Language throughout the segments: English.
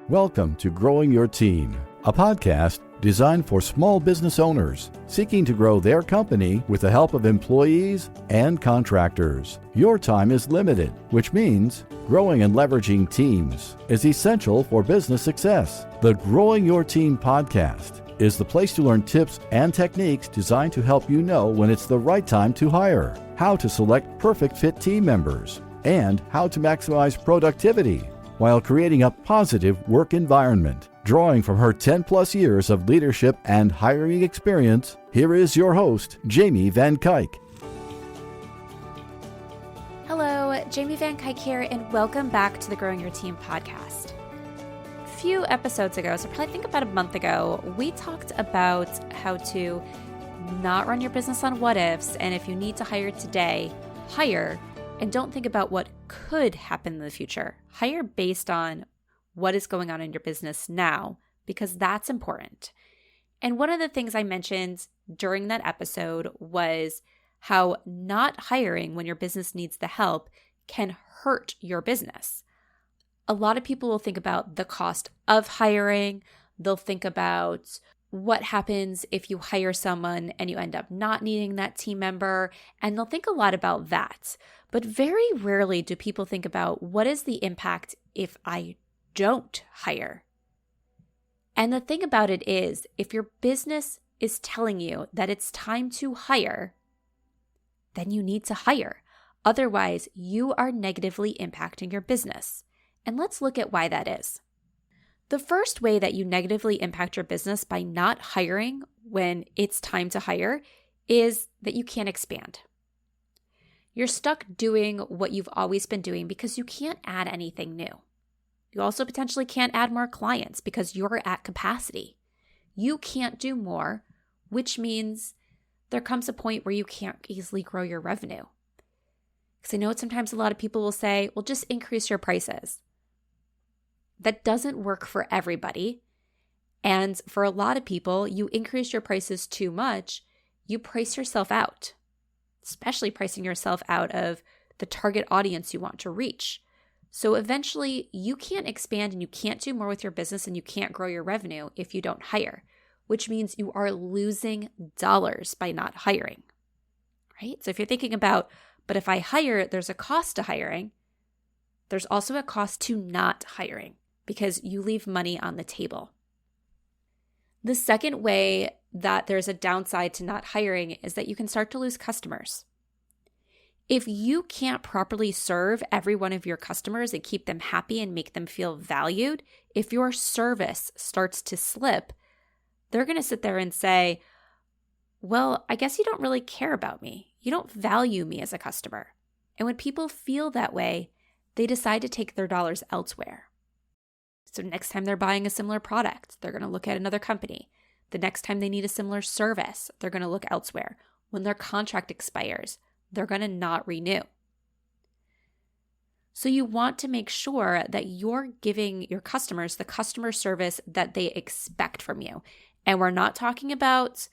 Welcome to Growing Your Team, a podcast designed for small business owners seeking to grow their company with the help of employees and contractors. Your time is limited, which means growing and leveraging teams is essential for business success. The Growing Your Team podcast is the place to learn tips and techniques designed to help you know when it's the right time to hire, how to select perfect fit team members, and how to maximize productivity while creating a positive work environment. Drawing from her 10-plus years of leadership and hiring experience, here is your host, Jamie Van Kuyk. Hello, Jamie Van Kuyk here, and welcome back to the Growing Your Team podcast. A few episodes ago, so probably think about a month ago, we talked about how to not run your business on what-ifs, and if you need to hire today, hire, and don't think about what could happen in the future. Hire based on what is going on in your business now, because that's important. And one of the things I mentioned during that episode was how not hiring when your business needs the help can hurt your business. A lot of people will think about the cost of hiring. They'll think about what happens if you hire someone and you end up not needing that team member, and they'll think a lot about that. But very rarely do people think about what is the impact if I don't hire. And the thing about it is, if your business is telling you that it's time to hire, then you need to hire. Otherwise, you are negatively impacting your business. And let's look at why that is. The first way that you negatively impact your business by not hiring when it's time to hire is that you can't expand. You're stuck doing what you've always been doing because you can't add anything new. You also potentially can't add more clients because you're at capacity. You can't do more, which means there comes a point where you can't easily grow your revenue. Because I know sometimes a lot of people will say, well, just increase your prices. That doesn't work for everybody. And for a lot of people, you increase your prices too much, you price yourself out, especially pricing yourself out of the target audience you want to reach. So eventually, you can't expand and you can't do more with your business and you can't grow your revenue if you don't hire, which means you are losing dollars by not hiring, right? So if you're thinking about, but if I hire, there's a cost to hiring, there's also a cost to not hiring because you leave money on the table. The second way that there's a downside to not hiring is that you can start to lose customers. If you can't properly serve every one of your customers and keep them happy and make them feel valued, if your service starts to slip, they're going to sit there and say, well, I guess you don't really care about me. You don't value me as a customer. And when people feel that way, they decide to take their dollars elsewhere. So next time they're buying a similar product, they're going to look at another company. The next time they need a similar service, they're going to look elsewhere. When their contract expires, they're going to not renew. So you want to make sure that you're giving your customers the customer service that they expect from you. And we're not talking about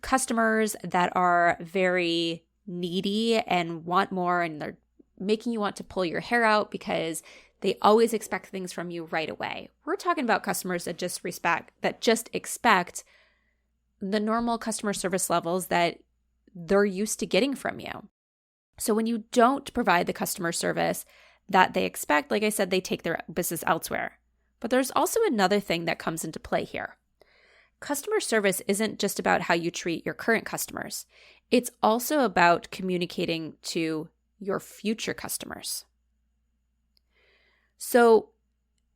customers that are very needy and want more and they're making you want to pull your hair out because they always expect things from you right away. We're talking about customers that just expect the normal customer service levels that they're used to getting from you. So when you don't provide the customer service that they expect, like I said, they take their business elsewhere. But there's also another thing that comes into play here. Customer service isn't just about how you treat your current customers. It's also about communicating to your future customers. So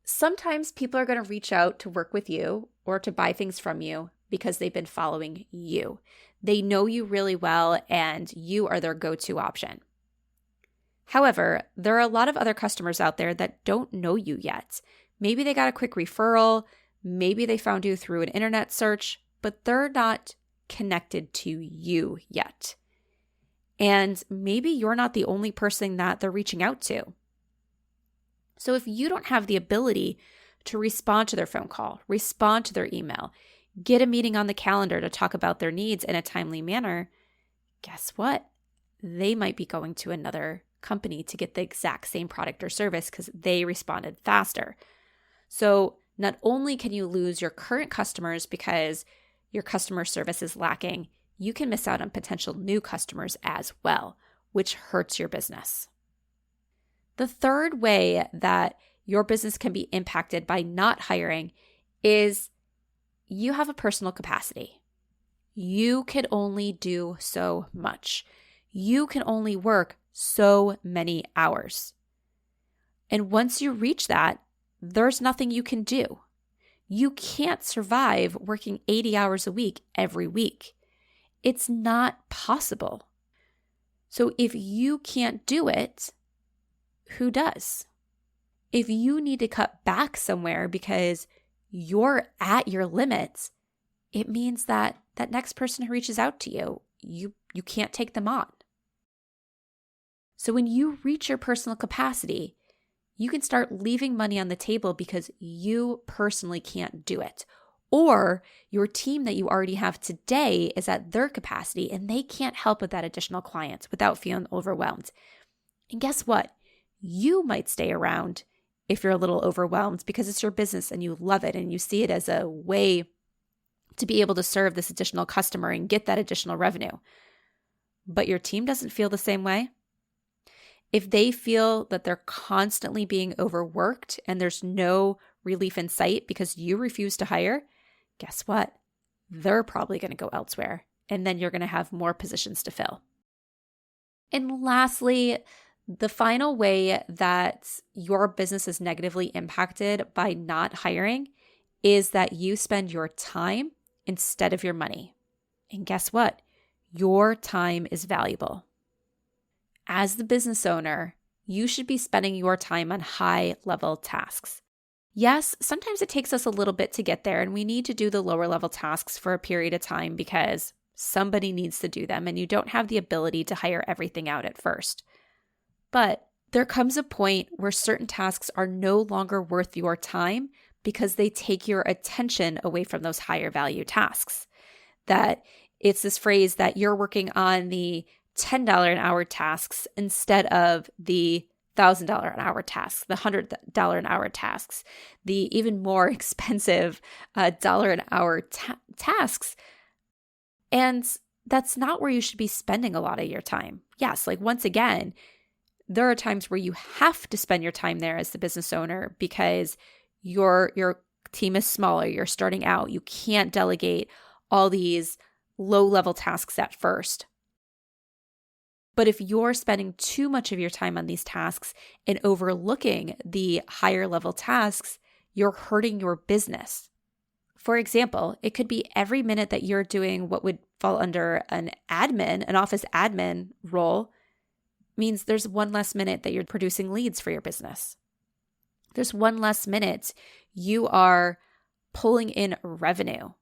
sometimes people are going to reach out to work with you or to buy things from you because they've been following you. They know you really well and you are their go-to option. However, there are a lot of other customers out there that don't know you yet. Maybe they got a quick referral, maybe they found you through an internet search, but they're not connected to you yet. And maybe you're not the only person that they're reaching out to. So if you don't have the ability to respond to their phone call, respond to their email, get a meeting on the calendar to talk about their needs in a timely manner, guess what? They might be going to another company to get the exact same product or service because they responded faster. So not only can you lose your current customers because your customer service is lacking, you can miss out on potential new customers as well, which hurts your business. The third way that your business can be impacted by not hiring is you have a personal capacity. You can only do so much. You can only work so many hours. And once you reach that, there's nothing you can do. You can't survive working 80 hours a week every week. It's not possible. So if you can't do it, who does? If you need to cut back somewhere because you're at your limits, it means that that next person who reaches out to you, you can't take them on. So when you reach your personal capacity, you can start leaving money on the table because you personally can't do it. Or your team that you already have today is at their capacity and they can't help with that additional client without feeling overwhelmed. And guess what? You might stay around if you're a little overwhelmed because it's your business and you love it and you see it as a way to be able to serve this additional customer and get that additional revenue. But your team doesn't feel the same way. If they feel that they're constantly being overworked and there's no relief in sight because you refuse to hire, guess what? They're probably going to go elsewhere, and then you're going to have more positions to fill. And lastly, the final way that your business is negatively impacted by not hiring is that you spend your time instead of your money. And guess what? Your time is valuable. As the business owner, you should be spending your time on high-level tasks. Yes, sometimes it takes us a little bit to get there, and we need to do the lower-level tasks for a period of time because somebody needs to do them, and you don't have the ability to hire everything out at first. But there comes a point where certain tasks are no longer worth your time because they take your attention away from those higher value tasks. That it's this phrase that you're working on the $10 an hour tasks instead of the $1,000 an hour tasks, the $100 an hour tasks, the even more expensive dollar an hour tasks. And that's not where you should be spending a lot of your time. Yes, like once again, there are times where you have to spend your time there as the business owner because your team is smaller, you're starting out, you can't delegate all these low-level tasks at first. But if you're spending too much of your time on these tasks and overlooking the higher level tasks, you're hurting your business. For example, it could be every minute that you're doing what would fall under an office admin role means there's one less minute that you're producing leads for your business. There's one less minute you are pulling in revenue.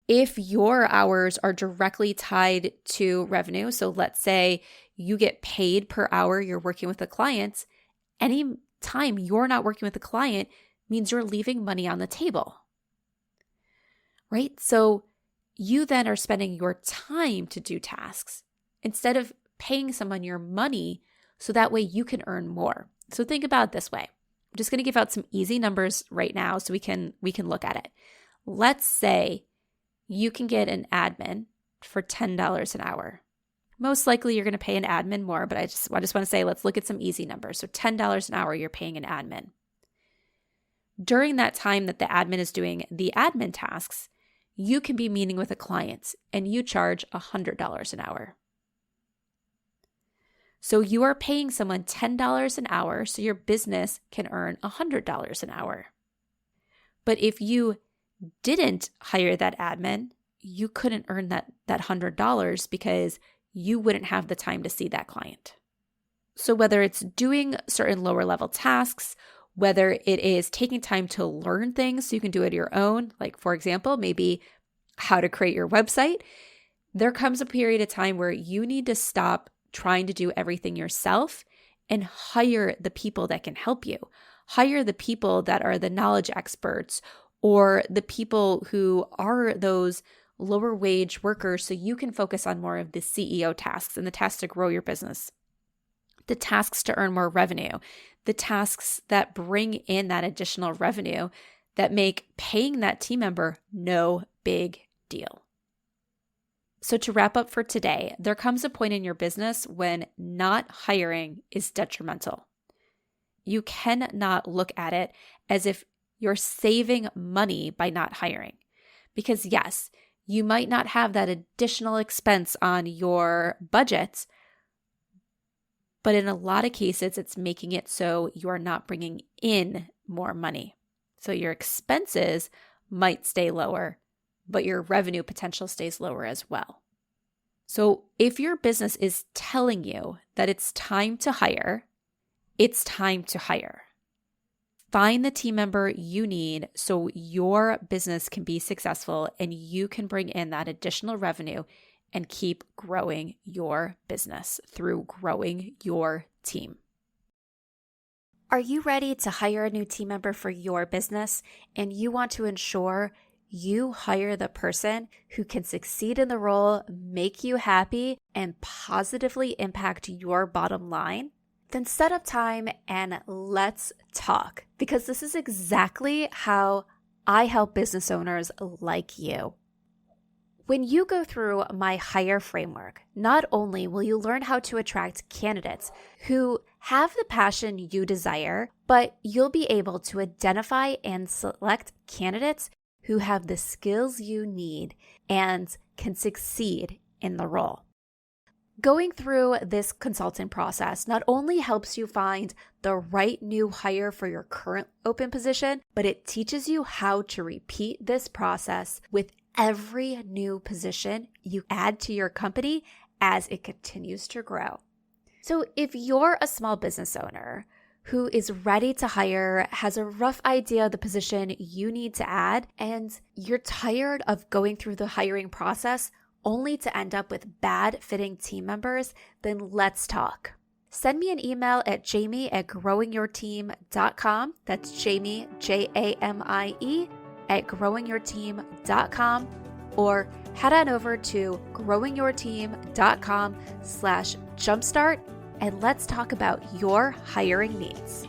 If your hours are directly tied to revenue, so let's say you get paid per hour you're working with a client, any time you're not working with a client means you're leaving money on the table, right? So you then are spending your time to do tasks instead of paying someone your money so that way you can earn more. So think about it this way. I'm just going to give out some easy numbers right now so we can look at it. Let's say you can get an admin for $10 an hour. Most likely you're going to pay an admin more, but I just want to say, let's look at some easy numbers. So $10 an hour, you're paying an admin. During that time that the admin is doing the admin tasks, you can be meeting with a client and you charge $100 an hour. So you are paying someone $10 an hour so your business can earn $100 an hour. But if you didn't hire that admin, you couldn't earn that $100 because you wouldn't have the time to see that client. So whether it's doing certain lower level tasks, whether it is taking time to learn things so you can do it your own, like for example, maybe how to create your website, there comes a period of time where you need to stop trying to do everything yourself and hire the people that can help you. Hire the people that are the knowledge experts or the people who are those lower wage workers so you can focus on more of the CEO tasks and the tasks to grow your business, the tasks to earn more revenue, the tasks that bring in that additional revenue that make paying that team member no big deal. So to wrap up for today, there comes a point in your business when not hiring is detrimental. You cannot look at it as if you're saving money by not hiring. Because yes, you might not have that additional expense on your budget, but in a lot of cases, it's making it so you are not bringing in more money. So your expenses might stay lower, but your revenue potential stays lower as well. So if your business is telling you that it's time to hire, it's time to hire. Find the team member you need so your business can be successful and you can bring in that additional revenue and keep growing your business through growing your team. Are you ready to hire a new team member for your business and you want to ensure you hire the person who can succeed in the role, make you happy, and positively impact your bottom line? Then set up time and let's talk, because this is exactly how I help business owners like you. When you go through my Hire framework, not only will you learn how to attract candidates who have the passion you desire, but you'll be able to identify and select candidates who have the skills you need and can succeed in the role. Going through this consultant process not only helps you find the right new hire for your current open position, but it teaches you how to repeat this process with every new position you add to your company as it continues to grow. So if you're a small business owner who is ready to hire, has a rough idea of the position you need to add, and you're tired of going through the hiring process only to end up with bad fitting team members, then let's talk. Send me an email at jamie@growingyourteam.com. That's Jamie, Jamie, @growingyourteam.com, or head on over to growingyourteam.com/jumpstart and let's talk about your hiring needs.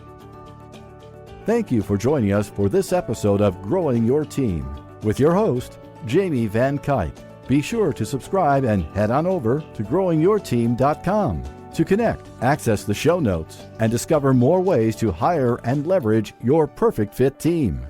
Thank you for joining us for this episode of Growing Your Team with your host, Jamie Van Kuyk. Be sure to subscribe and head on over to growingyourteam.com to connect, access the show notes, and discover more ways to hire and leverage your perfect fit team.